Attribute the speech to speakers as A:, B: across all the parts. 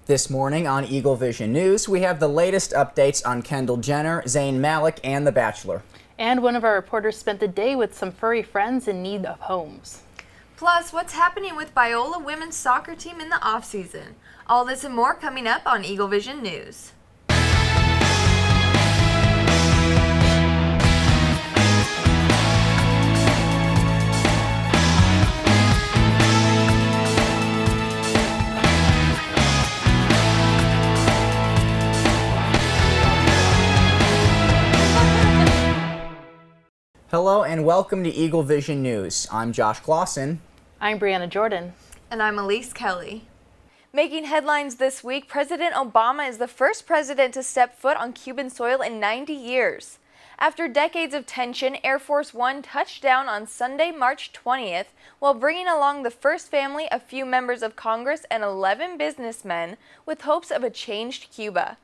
A: This morning on Eagle Vision News, we have the latest updates on Kendall Jenner, Zayn Malik, and The Bachelor.
B: And one of our reporters spent the day with some furry friends in need of homes.
C: Plus, what's happening with Biola women's soccer team in the off-season? All this and more coming up on Eagle Vision News.
A: Hello and welcome to Eagle Vision News. I'm Josh Klaasen.
B: I'm Brieana Jordan.
C: And I'm Elise Kelly. Making headlines this week, President Obama is the first president to step foot on Cuban soil in 90 years. After decades of tension, Air Force One touched down on Sunday, March 20th, while bringing along the first family, a few members of Congress, and 11 businessmen with hopes of a changed Cuba.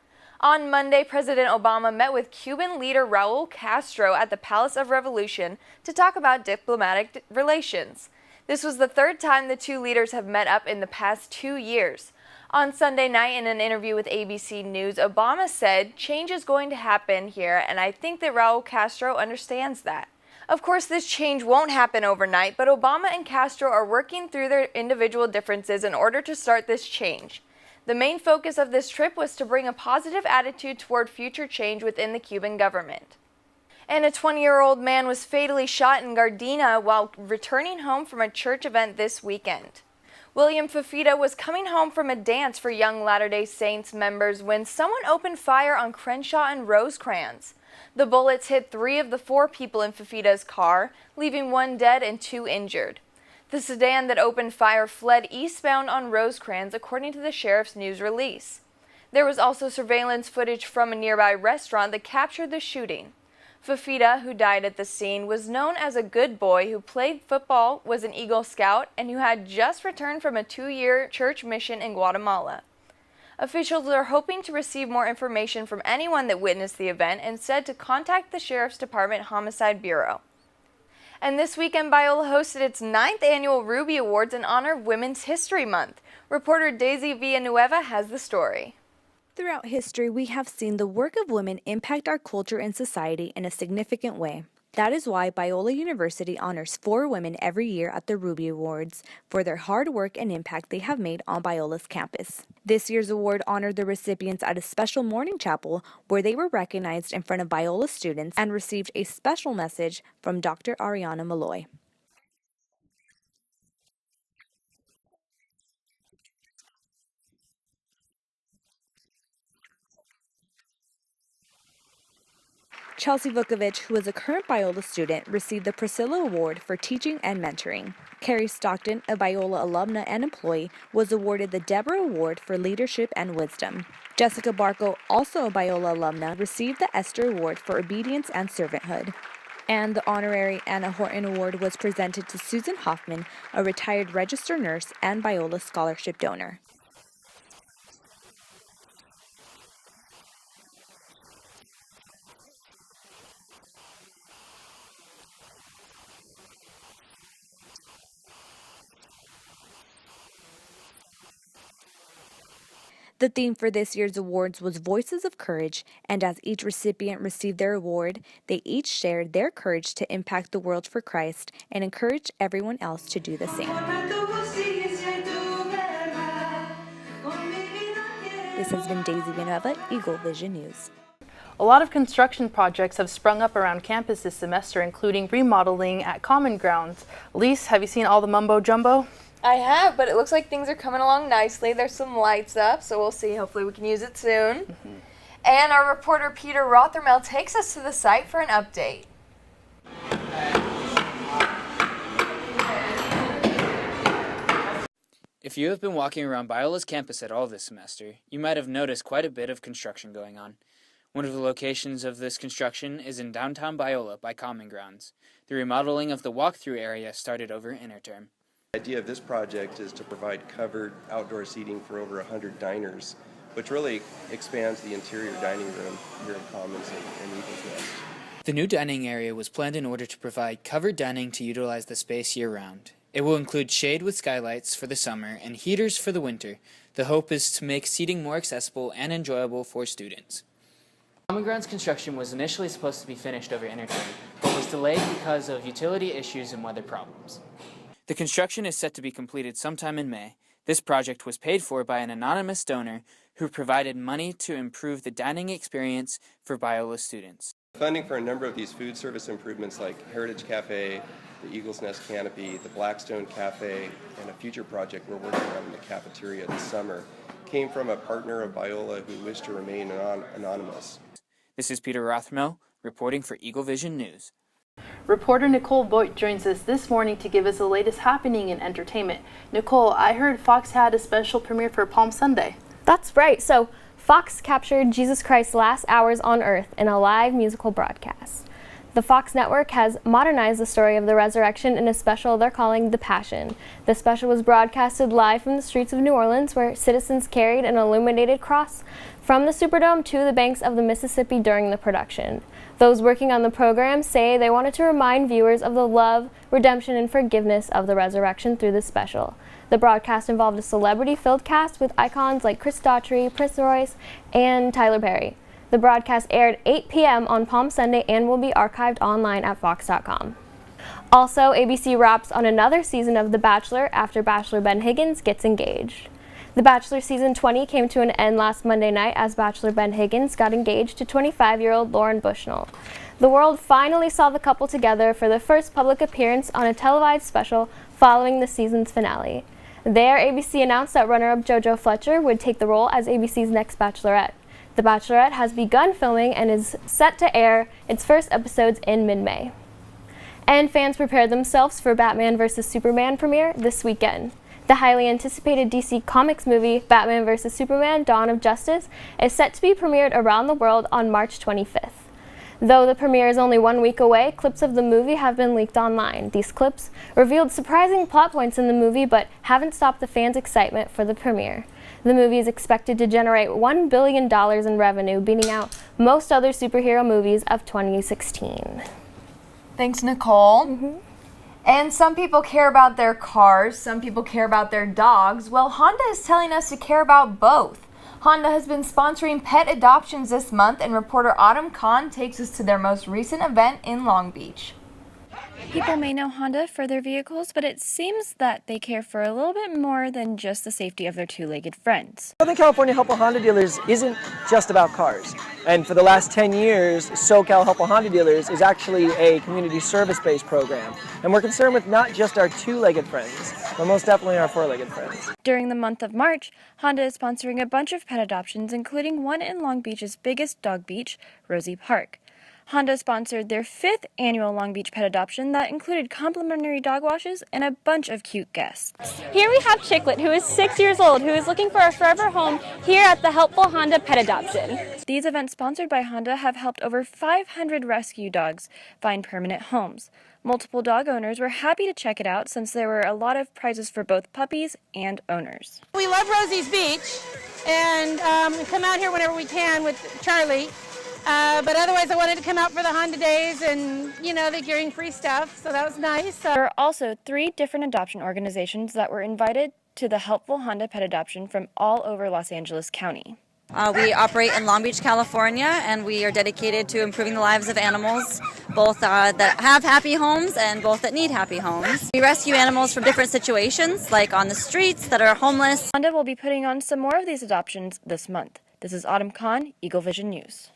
C: On Monday, President Obama met with Cuban leader Raul Castro at the Palace of Revolution to talk about diplomatic relations. This was the third time the two leaders have met up in the past 2 years. On Sunday night, in an interview with ABC News, Obama said, "Change is going to happen here, and I think that Raul Castro understands that." Of course, this change won't happen overnight, but Obama and Castro are working through their individual differences in order to start this change. The main focus of this trip was to bring a positive attitude toward future change within the Cuban government. And a 20-year-old man was fatally shot in Gardena while returning home from a church event this weekend. William Fafita was coming home from a dance for Young Latter-day Saints members when someone opened fire on Crenshaw and Rosecrans. The bullets hit 3 of the 4 people in Fafita's car, leaving 1 dead and 2 injured. The sedan that opened fire fled eastbound on Rosecrans, according to the sheriff's news release. There was also surveillance footage from a nearby restaurant that captured the shooting. Fafita, who died at the scene, was known as a good boy who played football, was an Eagle Scout, and who had just returned from a 2-year church mission in Guatemala. Officials are hoping to receive more information from anyone that witnessed the event and said to contact the Sheriff's Department Homicide Bureau. And this weekend, Biola hosted its 9th annual Ruby Awards in honor of Women's History Month. Reporter Daisy Villanueva has the story.
D: Throughout history, we have seen the work of women impact our culture and society in a significant way. That is why Biola University honors 4 women every year at the Ruby Awards for their hard work and impact they have made on Biola's campus. This year's award honored the recipients at a special morning chapel where they were recognized in front of Biola students and received a special message from Dr. Ariana Malloy. Chelsea Vukovic, who is a current Biola student, received the Priscilla Award for teaching and mentoring. Carrie Stockton, a Biola alumna and employee, was awarded the Deborah Award for leadership and wisdom. Jessica Barco, also a Biola alumna, received the Esther Award for obedience and servanthood. And the honorary Anna Horton Award was presented to Susan Hoffman, a retired registered nurse and Biola scholarship donor. The theme for this year's awards was Voices of Courage, and as each recipient received their award, they each shared their courage to impact the world for Christ and encourage everyone else to do the same. This has been Daisy Villanueva, Eagle Vision News.
B: A lot of construction projects have sprung up around campus this semester, including remodeling at Common Grounds. Elise, have you seen all the mumbo jumbo?
C: I have, but it looks like things are coming along nicely. There's some lights up, so we'll see. Hopefully we can use it soon. And our reporter Peter Rothermel takes us to the site for an update.
E: If you have been walking around Biola's campus at all this semester, you might have noticed quite a bit of construction going on. One of the locations of this construction is in downtown Biola by Common Grounds. The remodeling of the walkthrough area started over interterm.
F: The idea of this project is to provide covered outdoor seating for over 100 diners, which really expands the interior dining room here in Commons and Eagles Nest.
E: The new dining area was planned in order to provide covered dining to utilize the space year-round. It will include shade with skylights for the summer and heaters for the winter. The hope is to make seating more accessible and enjoyable for students. Common Grounds construction was initially supposed to be finished over interterm, but was delayed because of utility issues and weather problems. The construction is set to be completed sometime in May. This project was paid for by an anonymous donor who provided money to improve the dining experience for Biola students.
F: Funding for a number of these food service improvements like Heritage Cafe, the Eagle's Nest Canopy, the Blackstone Cafe, and a future project we're working on in the cafeteria this summer came from a partner of Biola who wished to remain anonymous.
E: This is Peter Rothmel reporting for Eagle Vision News.
B: Reporter Nicole Voigt joins us this morning to give us the latest happening in entertainment. Nicole, I heard Fox had a special premiere for Palm Sunday.
G: That's right. So Fox captured Jesus Christ's last hours on earth in a live musical broadcast. The Fox network has modernized the story of the resurrection in a special they're calling The Passion. The special was broadcasted live from the streets of New Orleans, where citizens carried an illuminated cross from the Superdome to the banks of the Mississippi during the production. Those working on the program say they wanted to remind viewers of the love, redemption, and forgiveness of the resurrection through this special. The broadcast involved a celebrity-filled cast with icons like Chris Daughtry, Prince Royce, and Tyler Perry. The broadcast aired 8 p.m. on Palm Sunday and will be archived online at fox.com. Also, ABC wraps on another season of The Bachelor after Bachelor Ben Higgins gets engaged. The Bachelor Season 20 came to an end last Monday night as Bachelor Ben Higgins got engaged to 25-year-old Lauren Bushnell. The world finally saw the couple together for their first public appearance on a televised special following the season's finale. There, ABC announced that runner-up JoJo Fletcher would take the role as ABC's next Bachelorette. The Bachelorette has begun filming and is set to air its first episodes in mid-May. And fans prepare themselves for Batman vs. Superman premiere this weekend. The highly anticipated DC Comics movie, Batman vs. Superman: Dawn of Justice, is set to be premiered around the world on March 25th. Though the premiere is only 1 week away, clips of the movie have been leaked online. These clips revealed surprising plot points in the movie, but haven't stopped the fans' excitement for the premiere. The movie is expected to generate $1 billion in revenue, beating out most other superhero movies of 2016.
C: Thanks, Nicole. And some people care about their cars, some people care about their dogs. Well, Honda is telling us to care about both. Honda has been sponsoring pet adoptions this month, and reporter Autumn Kahn takes us to their most recent event in Long Beach.
H: People may know Honda for their vehicles, but it seems that they care for a little bit more than just the safety of their two-legged friends.
I: Southern California Help a Honda Dealers isn't just about cars. And for the last 10 years, SoCal Help a Honda Dealers is actually a community service-based program. And we're concerned with not just our two-legged friends, but most definitely our four-legged friends.
H: During the month of March, Honda is sponsoring a bunch of pet adoptions, including one in Long Beach's biggest dog beach, Rosie Park. Honda sponsored their 5th annual Long Beach pet adoption that included complimentary dog washes and a bunch of cute guests.
G: Here we have Chicklet, who is 6 years old, who is looking for a forever home here at the Helpful Honda Pet Adoption.
H: These events sponsored by Honda have helped over 500 rescue dogs find permanent homes. Multiple dog owners were happy to check it out since there were a lot of prizes for both puppies and owners.
J: We love Rosie's Beach and come out here whenever we can with Charlie. But otherwise, I wanted to come out for the Honda Days and, they're getting free stuff, so that was nice.
H: There are also 3 different adoption organizations that were invited to the Helpful Honda Pet Adoption from all over Los Angeles County.
K: We operate in Long Beach, California, and we are dedicated to improving the lives of animals, both that have happy homes and both that need happy homes. We rescue animals from different situations, like on the streets, that are homeless.
H: Honda will be putting on some more of these adoptions this month. This is Autumn Kahn, Eagle Vision News.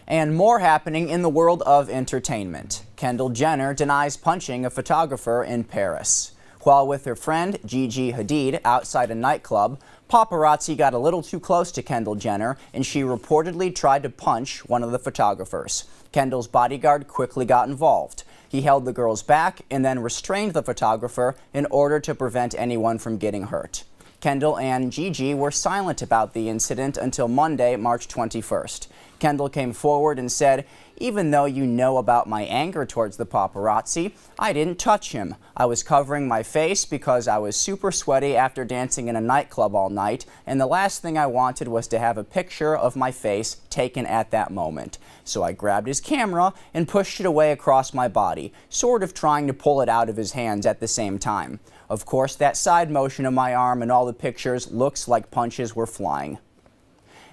A: And more happening in the world of entertainment. Kendall Jenner denies punching a photographer in Paris. While with her friend Gigi Hadid outside a nightclub, paparazzi got a little too close to Kendall Jenner and she reportedly tried to punch one of the photographers. Kendall's bodyguard quickly got involved. He held the girls back and then restrained the photographer in order to prevent anyone from getting hurt. Kendall and Gigi were silent about the incident until Monday, March 21st. Kendall came forward and said, "Even though you know about my anger towards the paparazzi, I didn't touch him. I was covering my face because I was super sweaty after dancing in a nightclub all night, and the last thing I wanted was to have a picture of my face taken at that moment. So I grabbed his camera and pushed it away across my body, sort of trying to pull it out of his hands at the same time. Of course, that side motion of my arm in all the pictures looks like punches were flying."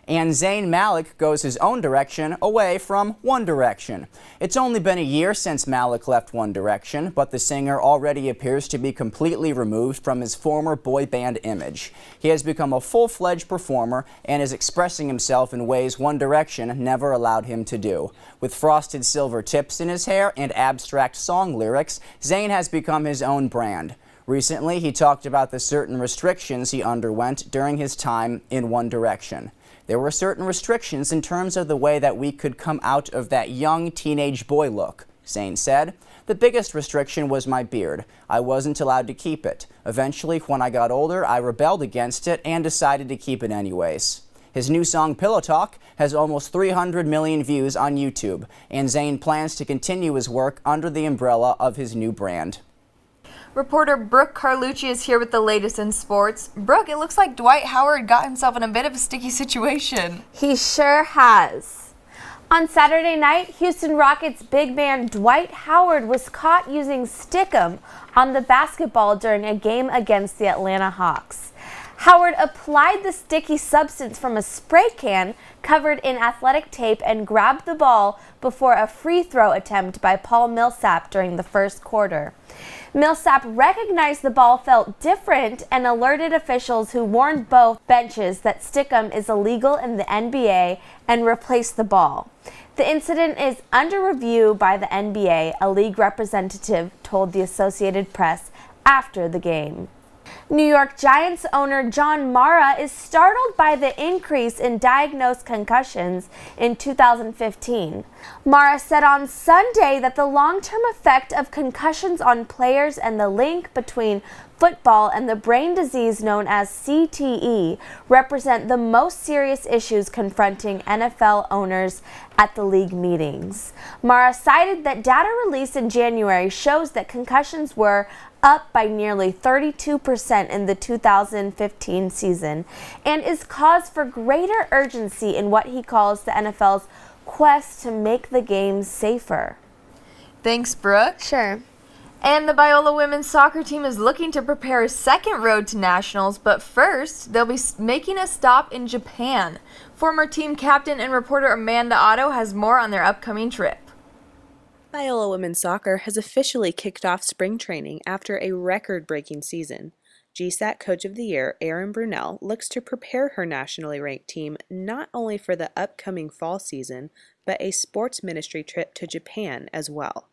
A: And Zayn Malik goes his own direction away from One Direction. It's only been a year since Malik left One Direction, but the singer already appears to be completely removed from his former boy band image. He has become a full-fledged performer and is expressing himself in ways One Direction never allowed him to do. With frosted silver tips in his hair and abstract song lyrics, Zayn has become his own brand. Recently, he talked about the certain restrictions he underwent during his time in One Direction. There were certain restrictions in terms of the way that we could come out of that young teenage boy look, Zayn said. The biggest restriction was my beard. I wasn't allowed to keep it. Eventually, when I got older, I rebelled against it and decided to keep it anyways. His new song, Pillow Talk, has almost 300 million views on YouTube, and Zayn plans to continue his work under the umbrella of his new brand.
C: Reporter Brooke Carlucci is here with the latest in sports. Brooke, it looks like Dwight Howard got himself in a bit of a sticky situation.
L: He sure has. On Saturday night, Houston Rockets big man Dwight Howard was caught using stickum on the basketball during a game against the Atlanta Hawks. Howard applied the sticky substance from a spray can covered in athletic tape and grabbed the ball before a free throw attempt by Paul Millsap during the first quarter. Millsap recognized the ball felt different and alerted officials who warned both benches that stickum is illegal in the NBA and replaced the ball. The incident is under review by the NBA, a league representative told the Associated Press after the game. New York Giants owner John Mara is startled by the increase in diagnosed concussions in 2015. Mara said on Sunday that the long-term effect of concussions on players and the link between football and the brain disease known as CTE represent the most serious issues confronting NFL owners at the league meetings. Mara cited that data released in January shows that concussions were up by nearly 32% in the 2015 season and is cause for greater urgency in what he calls the NFL's quest to make the game safer.
C: Thanks, Brooke.
L: Sure.
C: And the Biola women's soccer team is looking to prepare a second road to nationals, but first, they'll be making a stop in Japan. Former team captain and reporter Amanda Otto has more on their upcoming trip.
M: Biola women's soccer has officially kicked off spring training after a record-breaking season. GSAT Coach of the Year, Erin Brunell, looks to prepare her nationally ranked team not only for the upcoming fall season, but a sports ministry trip to Japan as well.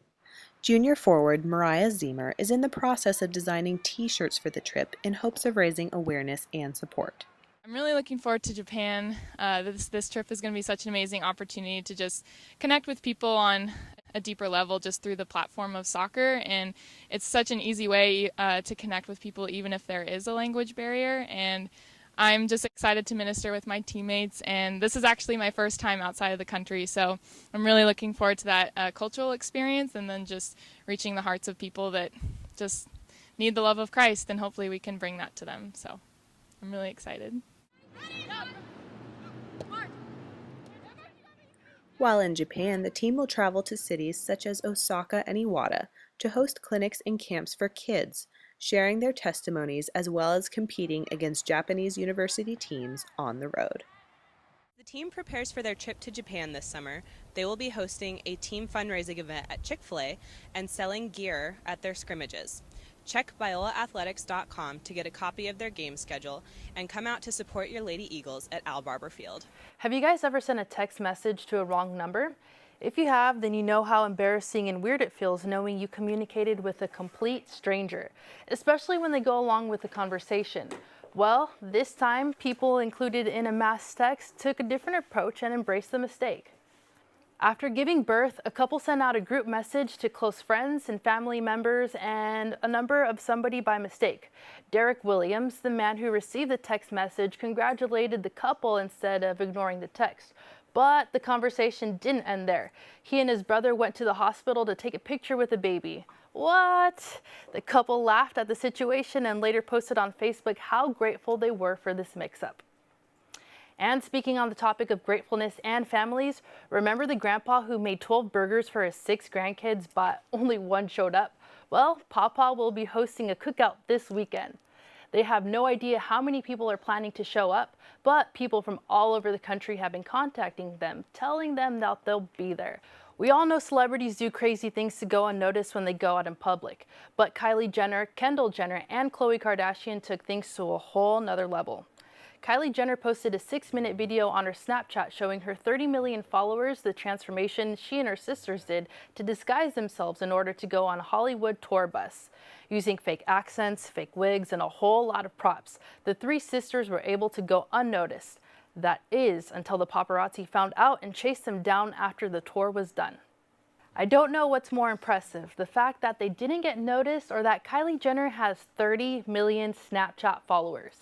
M: Junior forward Mariah Zemer is in the process of designing t-shirts for the trip in hopes of raising awareness and support.
N: I'm really looking forward to Japan. This trip is going to be such an amazing opportunity to just connect with people on a deeper level just through the platform of soccer, and it's such an easy way to connect with people even if there is a language barrier. And I'm just excited to minister with my teammates, and this is actually my first time outside of the country, so I'm really looking forward to that cultural experience and then just reaching the hearts of people that just need the love of Christ, and hopefully we can bring that to them. So I'm really excited.
M: While in Japan, the team will travel to cities such as Osaka and Iwata to host clinics and camps for kids, sharing their testimonies as well as competing against Japanese university teams on the road.
O: The team prepares for their trip to Japan this summer. They will be hosting a team fundraising event at Chick-fil-A and selling gear at their scrimmages. Check BiolaAthletics.com to get a copy of their game schedule and come out to support your Lady Eagles at Al Barber Field.
B: Have you guys ever sent a text message to a wrong number? If you have, then you know how embarrassing and weird it feels knowing you communicated with a complete stranger, especially when they go along with the conversation. Well, this time, people included in a mass text took a different approach and embraced the mistake. After giving birth, a couple sent out a group message to close friends and family members and a number of somebody by mistake. Derek Williams, the man who received the text message, congratulated the couple instead of ignoring the text. But the conversation didn't end there. He and his brother went to the hospital to take a picture with the baby. What? The couple laughed at the situation and later posted on Facebook how grateful they were for this mix-up. And speaking on the topic of gratefulness and families, remember the grandpa who made 12 burgers for his 6 grandkids but only one showed up? Well, Papa will be hosting a cookout this weekend. They have no idea how many people are planning to show up, but people from all over the country have been contacting them, telling them that they'll be there. We all know celebrities do crazy things to go unnoticed when they go out in public, but Kylie Jenner, Kendall Jenner, and Khloe Kardashian took things to a whole nother level. Kylie Jenner posted a 6-minute video on her Snapchat showing her 30 million followers the transformation she and her sisters did to disguise themselves in order to go on a Hollywood tour bus. Using fake accents, fake wigs, and a whole lot of props, the 3 sisters were able to go unnoticed. That is, until the paparazzi found out and chased them down after the tour was done. I don't know what's more impressive, the fact that they didn't get noticed or that Kylie Jenner has 30 million Snapchat followers.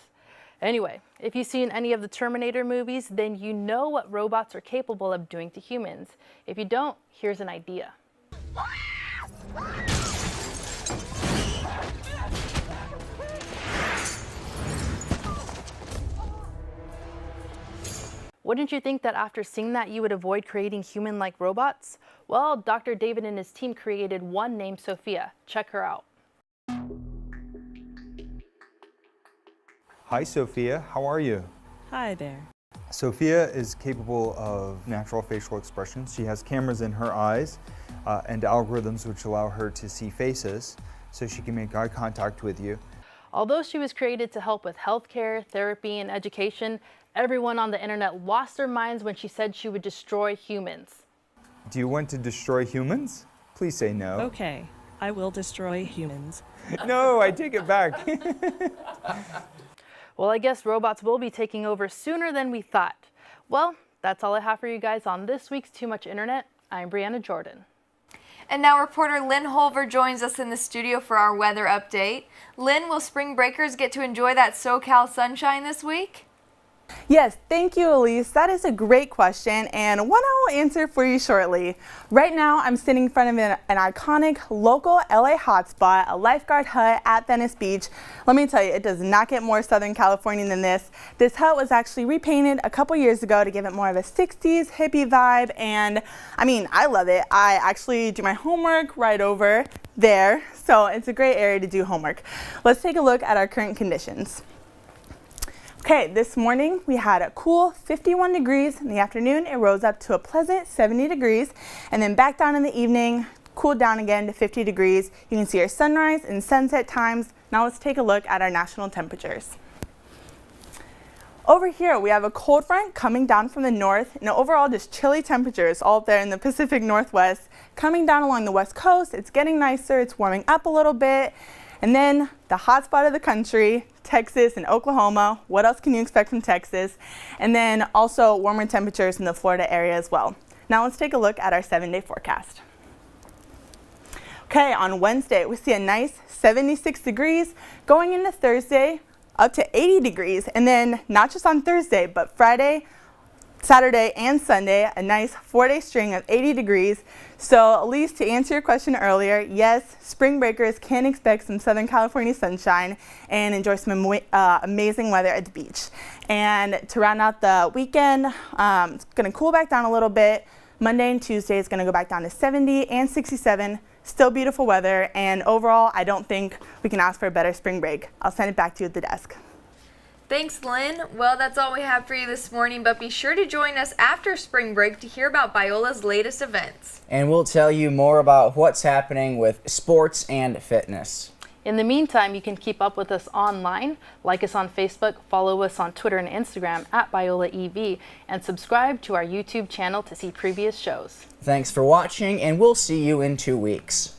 B: Anyway, if you've seen any of the Terminator movies, then you know what robots are capable of doing to humans. If you don't, here's an idea. Wouldn't you think that after seeing that you would avoid creating human-like robots? Well, Dr. David and his team created one named Sophia. Check her out.
P: Hi Sophia, how are you?
Q: Hi there.
P: Sophia is capable of natural facial expressions. She has cameras in her eyes and algorithms which allow her to see faces so she can make eye contact with you.
B: Although she was created to help with healthcare, therapy, and education, everyone on the internet lost their minds when she said she would destroy humans.
P: Do you want to destroy humans? Please say no.
Q: Okay, I will destroy humans.
P: No, I take it back.
B: Well, I guess robots will be taking over sooner than we thought. Well, that's all I have for you guys on this week's Too Much Internet. I'm Brieana Jordan.
C: And now reporter Lynn Holver joins us in the studio for our weather update. Lynn, will spring breakers get to enjoy that SoCal sunshine this week?
R: Yes, thank you, Elise. That is a great question and one I will answer for you shortly. Right now, I'm sitting in front of an iconic local LA hotspot, a lifeguard hut at Venice Beach. Let me tell you, it does not get more Southern Californian than this. This hut was actually repainted a couple years ago to give it more of a 60s hippie vibe, and I mean, I love it. I actually do my homework right over there, so it's a great area to do homework. Let's take a look at our current conditions. Okay, this morning we had a cool 51 degrees. In the afternoon, it rose up to a pleasant 70 degrees, and then back down in the evening, cooled down again to 50 degrees. You can see our sunrise and sunset times. Now let's take a look at our national temperatures. Over here, we have a cold front coming down from the north, and overall just chilly temperatures all up there in the Pacific Northwest. Coming down along the west coast, it's getting nicer, it's warming up a little bit. And then the hot spot of the country, Texas and Oklahoma. What else can you expect from Texas? And then also warmer temperatures in the Florida area as well. Now let's take a look at our 7-day forecast. Okay, on Wednesday, we see a nice 76 degrees going into Thursday up to 80 degrees. And then not just on Thursday, but Friday, Saturday, and Sunday, a nice 4-day string of 80 degrees. So, Elise, to answer your question earlier, yes, spring breakers can expect some Southern California sunshine and enjoy some amazing weather at the beach. And to round out the weekend, it's going to cool back down a little bit. Monday and Tuesday is going to go back down to 70 and 67. Still beautiful weather, and overall, I don't think we can ask for a better spring break. I'll send it back to you at the desk.
C: Thanks, Lynn. Well, that's all we have for you this morning, but be sure to join us after spring break to hear about Biola's latest events.
A: And we'll tell you more about what's happening with sports and fitness.
B: In the meantime, you can keep up with us online, like us on Facebook, follow us on Twitter and Instagram at BiolaEV, and subscribe to our YouTube channel to see previous shows.
A: Thanks for watching, and we'll see you in 2 weeks.